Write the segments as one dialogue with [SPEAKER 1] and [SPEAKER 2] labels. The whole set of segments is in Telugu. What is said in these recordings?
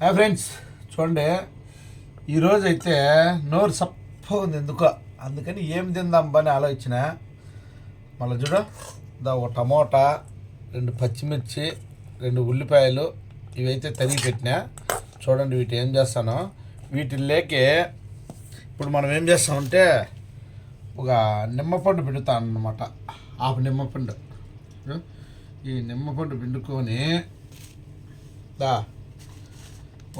[SPEAKER 1] హాయ్ ఫ్రెండ్స్, చూడండి ఈరోజు అయితే నోరు సప్ప ఉంది ఎందుకో, అందుకని ఏం తిందాం అని ఆలోచించిన. మళ్ళీ చూడ ఒక టమోటా, 2 పచ్చిమిర్చి, 2 ఉల్లిపాయలు ఇవైతే తరిగి పెట్టినా. చూడండి వీటి ఏం చేస్తానో. వీటిల్లోకి ఇప్పుడు మనం ఏం చేస్తామంటే ఒక నిమ్మపండు పిండుతాను అన్నమాట. హాఫ్ నిమ్మపండు. ఈ నిమ్మపండు పిండుకొని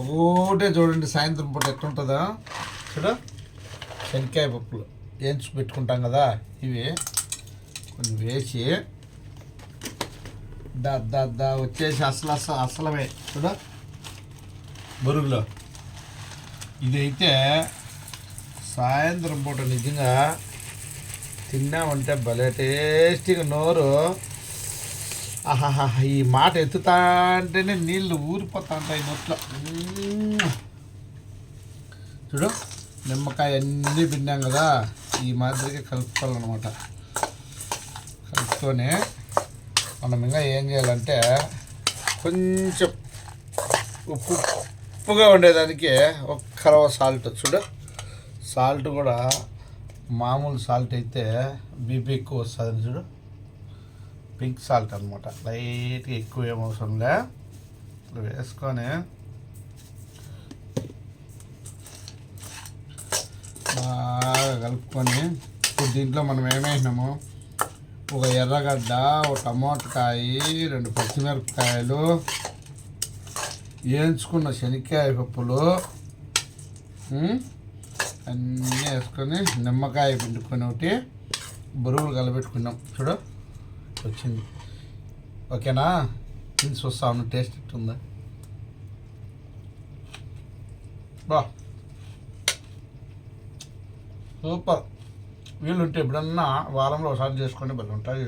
[SPEAKER 1] ఒకటే చూడండి సాయంత్రం పూట ఎట్లుంటుందో చూడ. శనక్కాయ పప్పులు వేయించి పెట్టుకుంటాం కదా, ఇవి కొన్ని వేసి వచ్చేసి అసలమే చూడ బొరుగులో. ఇదైతే సాయంత్రం పూట నిజంగా తిన్నామంటే భలే టేస్టీగా నోరు ఆహాహా. ఈ మాట ఎత్తుతా అంటేనే నీళ్ళు ఊరిపోతా ఉంటాయి నోట్లో. చూడు, నిమ్మకాయ అన్నీ పిండాం కదా, ఈ మాదిరిగా కలుపుకోవాలన్నమాట. కలుపుకొని మనం ఇంకా ఏం చేయాలంటే కొంచెం ఉప్పుగా ఉండేదానికి ఒక్క సాల్ట్. చూడు, సాల్ట్ కూడా మామూలు సాల్ట్ అయితే బీపీ ఎక్కువ వస్తుందని చూడు. పింక్ సాల్ట్ అనమాట, లైట్గా ఎక్కువ ఏం అవసరంలే. వేసుకొని బాగా కలుపుకొని ఇప్పుడు దీంట్లో మనం ఏమేసినాము, ఒక ఎర్రగడ్డ, ఒక టమోటకాయ, 2 పచ్చిమిరపకాయలు, వేయించుకున్న శనక్కాయ పప్పులు అన్నీ వేసుకొని నిమ్మకాయ పిండుకొని ఒకటి బరువులు కలబెట్టుకున్నాం. చూడు వచ్చింది. ఓకేనా, తిని చూస్తాను టేస్ట్ ఎట్టుందా. బా సూపర్. వీళ్ళుంటే ఎప్పుడన్నా వారంలో ఒకసారి చేసుకొని భలే ఉంటాయి.